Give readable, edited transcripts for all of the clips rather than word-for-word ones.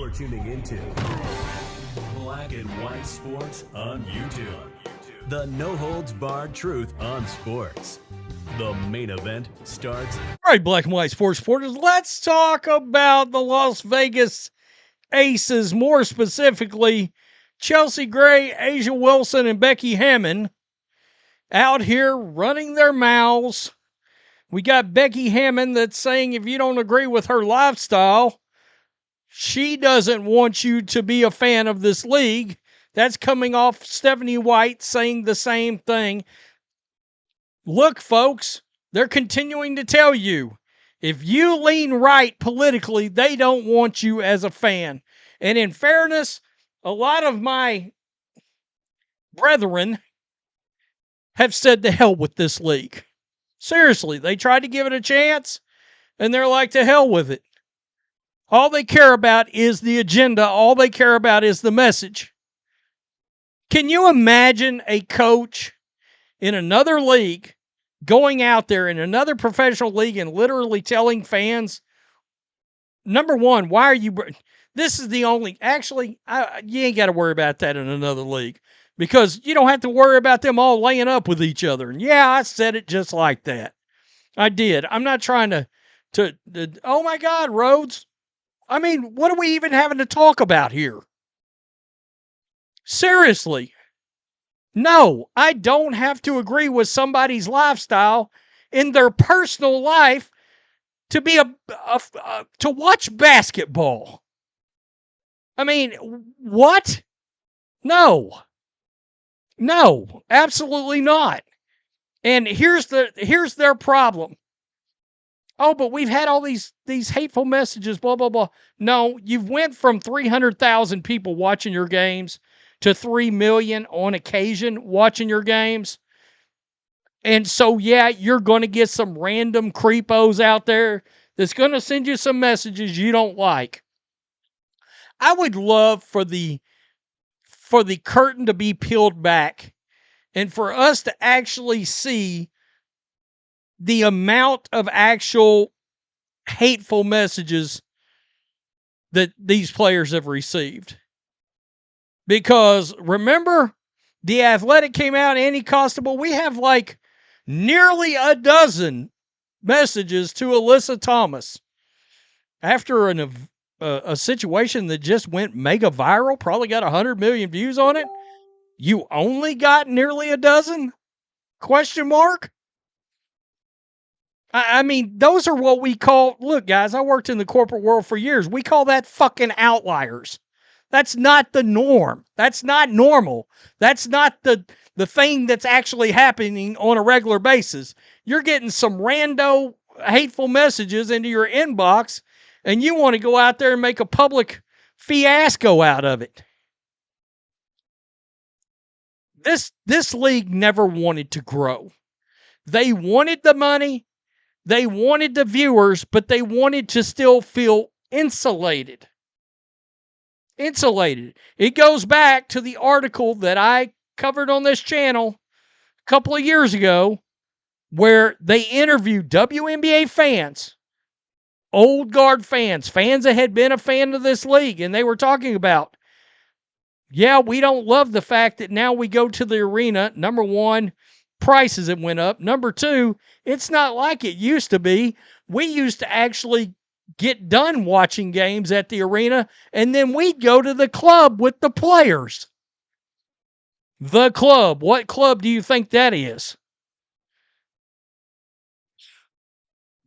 You're tuning into Black and White Sports on YouTube. The no-holds-barred truth on sports. The main event starts. All right, Black and White Sports supporters, let's talk about the Las Vegas Aces, more specifically Chelsea Gray, Asia Wilson, and Becky Hammon out here running their mouths. We got Becky Hammon that's saying if you don't agree with her lifestyle, she doesn't want you to be a fan of this league. That's coming off Stephanie White saying the same thing. Look, folks, they're continuing to tell you, if you lean right politically, they don't want you as a fan. And in fairness, a lot of my brethren have said to hell with this league. Seriously, they tried to give it a chance, and they're like, to hell with it. All they care about is the agenda. All they care about is the message. Can you imagine a coach in another league going out there in another professional league and literally telling fans, number one, why are you... This is the only... Actually, you ain't got to worry about that in another league because you don't have to worry about them all laying up with each other. And yeah, I said it just like that. I did. I'm not trying to oh my God, Rhodes. I mean, what are we even having to talk about here? Seriously. No, I don't have to agree with somebody's lifestyle in their personal life to be to watch basketball. I mean, what? No, absolutely not. And here's their problem. Oh, but we've had all these hateful messages, blah, blah, blah. No, you've went from 300,000 people watching your games to 3 million on occasion watching your games. And so, yeah, you're going to get some random creepos out there that's going to send you some messages you don't like. I would love for the curtain to be peeled back and for us to actually see the amount of actual hateful messages that these players have received. Because remember, The Athletic came out, Andy Constable, we have like nearly a dozen messages to Alyssa Thomas after a situation that just went mega viral, probably got 100 million views on it. You only got nearly a dozen? Question mark? I mean, those are what we call, look, guys, I worked in the corporate world for years. We call that fucking outliers. That's not the norm. That's not normal. That's not the thing that's actually happening on a regular basis. You're getting some rando hateful messages into your inbox, and you want to go out there and make a public fiasco out of it. This league never wanted to grow. They wanted the money. They wanted the viewers, but they wanted to still feel insulated. Insulated. It goes back to the article that I covered on this channel a couple of years ago where they interviewed WNBA fans, old guard fans that had been a fan of this league, and they were talking about, yeah, we don't love the fact that now we go to the arena. Number one, prices that went up. Number two, it's not like it used to be. We used to actually get done watching games at the arena, and then we'd go to the club with the players. The club. What club do you think that is?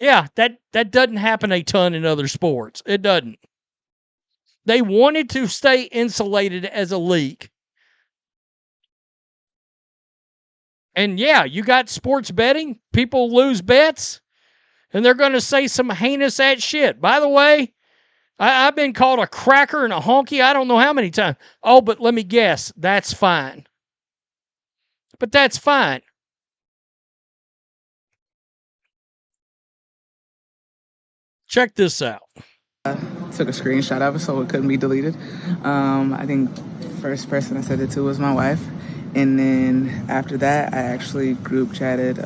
Yeah, that doesn't happen a ton in other sports. It doesn't. They wanted to stay insulated as a league. And yeah, you got sports betting. People lose bets, and they're going to say some heinous ass shit. By the way, I've been called a cracker and a honky I don't know how many times. Oh, but let me guess. That's fine. But that's fine. Check this out. Took a screenshot of it so it couldn't be deleted. I think first person I sent it to was my wife. And then after that, I actually group chatted,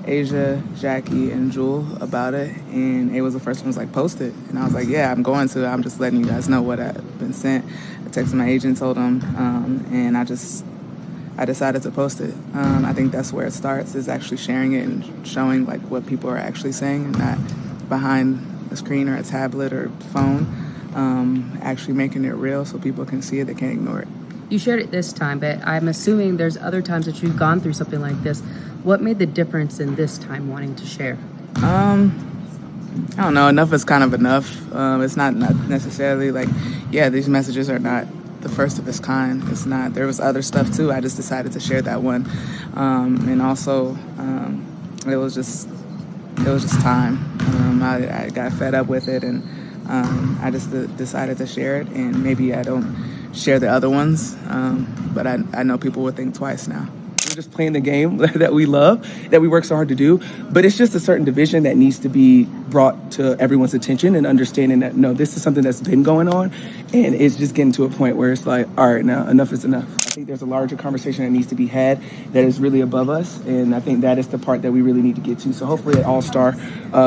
Asia, Jackie, and Jewel about it, and A was the first one who was like, post it. And I was like, yeah, I'm going to. I'm just letting you guys know what had been sent. I texted my agent, told him, and I decided to post it. I think that's where it starts, is actually sharing it and showing like what people are actually saying, and not behind a screen or a tablet or phone, actually making it real so people can see it, they can't ignore it. You shared it this time, but I'm assuming there's other times that you've gone through something like this. What made the difference in this time wanting to share? I don't know. Enough is kind of enough. It's not necessarily like, yeah, these messages are not the first of its kind. It's not. There was other stuff too. I just decided to share that one, and also it was just time. I got fed up with it, and I just decided to share it. And maybe I don't share the other ones, but I know people will think twice now. We're just playing the game that we love, that we work so hard to do. But it's just a certain division that needs to be brought to everyone's attention, and understanding that, no, this is something that's been going on, and it's just getting to a point where it's like, all right, now enough is enough. I think there's a larger conversation that needs to be had that is really above us, and I think that is the part that we really need to get to. So hopefully at All-Star,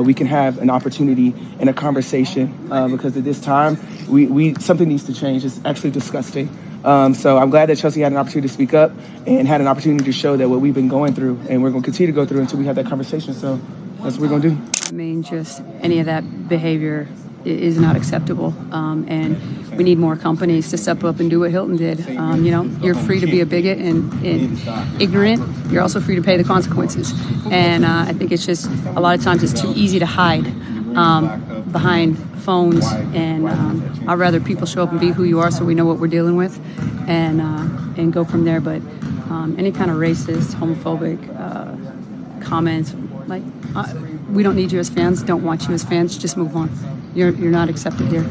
we can have an opportunity and a conversation, because at this time, we something needs to change. It's actually disgusting. So I'm glad that Chelsea had an opportunity to speak up and had an opportunity to show that what we've been going through, and we're going to continue to go through until we have that conversation. So that's what we're going to do. I mean, just any of that behavior is not acceptable, and we need more companies to step up and do what Hilton did. You're free to be a bigot and ignorant. You're also free to pay the consequences. And I think it's just a lot of times it's too easy to hide behind phones, and I'd rather people show up and be who you are so we know what we're dealing with, and go from there. But any kind of racist, homophobic comments, like we don't need you as fans, don't want you as fans, just move on. You're not accepted here.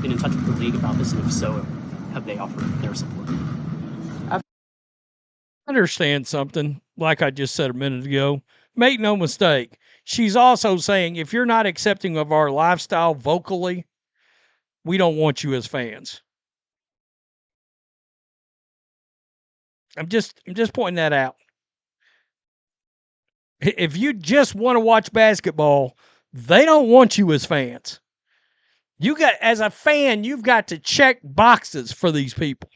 Been in touch with the league about this, and if so, have they offered their support? I understand something, like I just said a minute ago. Make no mistake. She's also saying, if you're not accepting of our lifestyle vocally, we don't want you as fans. I'm just pointing that out. If you just want to watch basketball, they don't want you as fans. As a fan, you've got to check boxes for these people.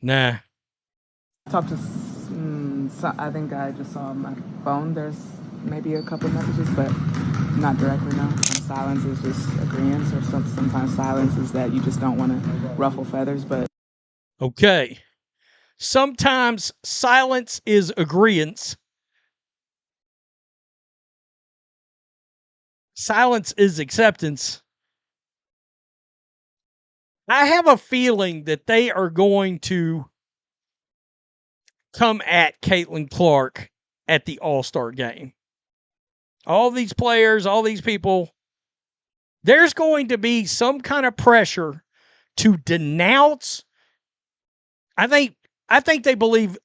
Nah. Talked to, I think I just saw on my phone. There's maybe a couple messages, but not directly, no. Silence is just agreeance, or sometimes silence is that you just don't want to ruffle feathers, but. Okay. Sometimes silence is agreeance. Silence is acceptance. I have a feeling that they are going to come at Caitlin Clark at the All-Star game. All these players, all these people, there's going to be some kind of pressure to denounce. I think they believe,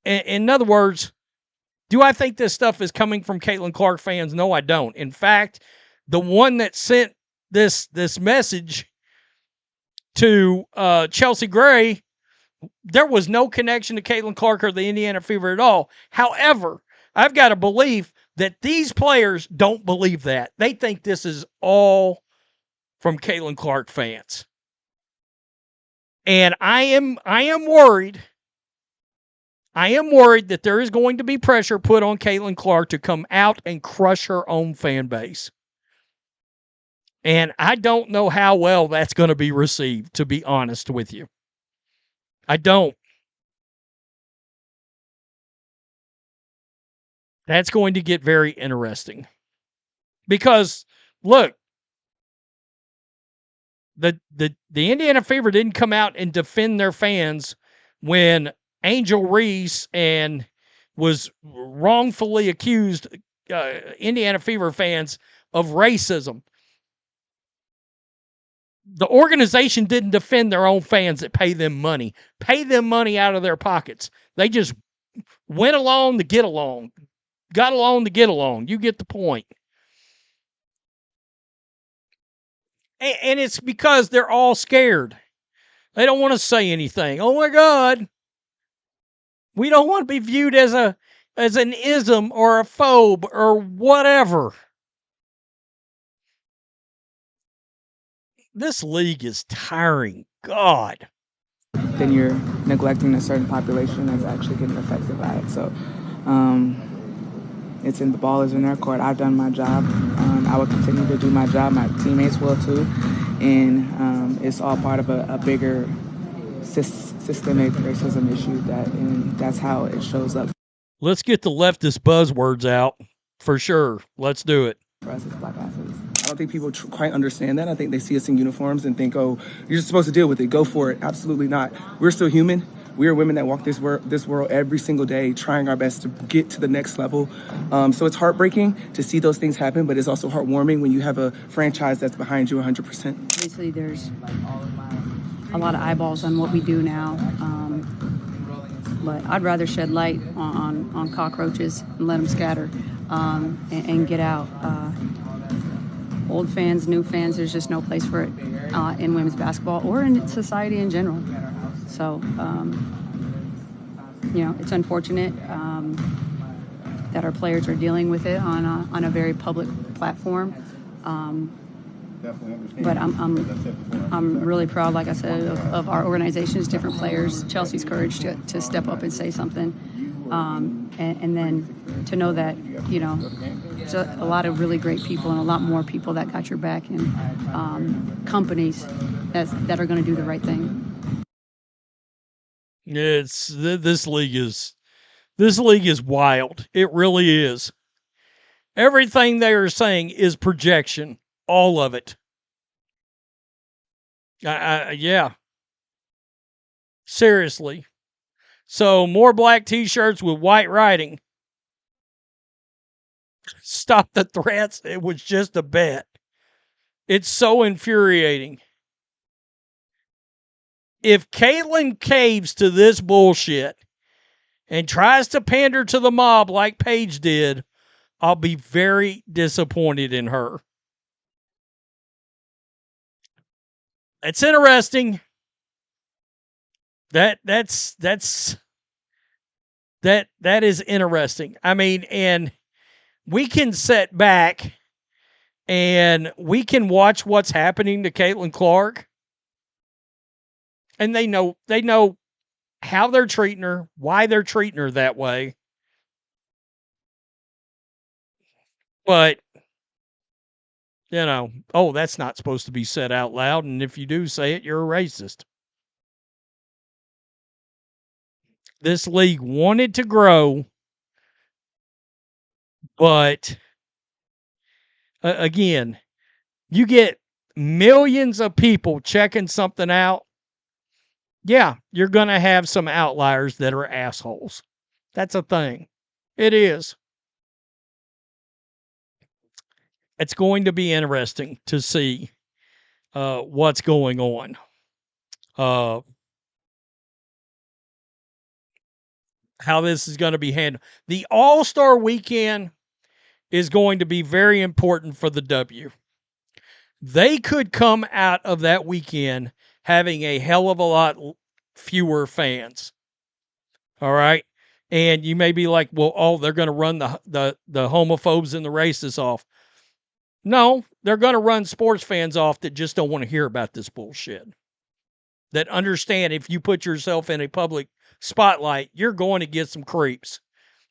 in other words, do I think this stuff is coming from Caitlin Clark fans? No, I don't. In fact, the one that sent this message to Chelsea Gray, there was no connection to Caitlin Clark or the Indiana Fever at all. However, I've got a belief that these players don't believe that. They think this is all from Caitlin Clark fans. And I am worried. I am worried that there is going to be pressure put on Caitlin Clark to come out and crush her own fan base. And I don't know how well that's going to be received, to be honest with you. I don't. That's going to get very interesting. Because, look, the Indiana Fever didn't come out and defend their fans when Angel Reese was wrongfully accused Indiana Fever fans of racism. The organization didn't defend their own fans that pay them money out of their pockets. They just went along to get along, got along to get along. You get the point. And it's because they're all scared. They don't want to say anything. Oh my God. We don't want to be viewed as a as an ism or a phobe or whatever. This league is tiring. God. Then you're neglecting a certain population that's actually getting affected by it. So the ball is in their court. I've done my job. I will continue to do my job. My teammates will too. And it's all part of a bigger systemic racism issue and that's how it shows up. Let's get the leftist buzzwords out for sure. Let's do it. For us as Black athletes. I don't think people quite understand that. I think they see us in uniforms and think, oh, you're just supposed to deal with it. Go for it. Absolutely not. We're still human. We are women that walk this world every single day, trying our best to get to the next level. So it's heartbreaking to see those things happen, but it's also heartwarming when you have a franchise that's behind you 100%. Obviously, there's a lot of eyeballs on what we do now. But I'd rather shed light on cockroaches and let them scatter and get out. Old fans, new fans, there's just no place for it in women's basketball or in society in general. So, it's unfortunate that our players are dealing with it on a very public platform. But I'm really proud, like I said, of our organization's different players, Chelsea's courage to step up and say something. And then to know that, there's a lot of really great people and a lot more people that got your back and companies that are going to do the right thing. This league is wild. It really is. Everything they are saying is projection. All of it. Yeah. Seriously. So more black t-shirts with white writing. Stop the threats. It was just a bet. It's so infuriating. If Caitlin caves to this bullshit and tries to pander to the mob like Paige did, I'll be very disappointed in her. It's interesting. That is interesting. I mean, and we can sit back and we can watch what's happening to Caitlin Clark. And they know how they're treating her, why they're treating her that way. But, that's not supposed to be said out loud. And if you do say it, you're a racist. This league wanted to grow, but again, you get millions of people checking something out. Yeah, you're going to have some outliers that are assholes. That's a thing. It is. It's going to be interesting to see what's going on. How this is going to be handled. The All-Star Weekend is going to be very important for the W. They could come out of that weekend having a hell of a lot fewer fans. All right? And you may be like, well, they're going to run the homophobes and the racists off. No, they're going to run sports fans off that just don't want to hear about this bullshit. That understand if you put yourself in a public spotlight, you're going to get some creeps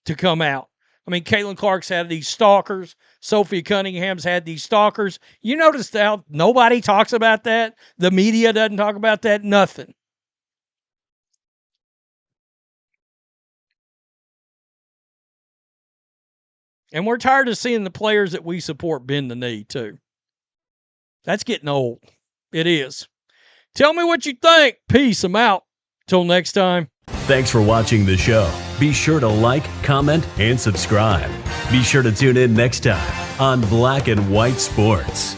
to come out. I mean, Caitlin Clark's had these stalkers. Sophia Cunningham's had these stalkers. You notice how nobody talks about that? The media doesn't talk about that? Nothing. And we're tired of seeing the players that we support bend the knee, too. That's getting old. It is. Tell me what you think. Peace. I'm out. Till next time. Thanks for watching the show. Be sure to like, comment, and subscribe. Be sure to tune in next time on Black and White Sports.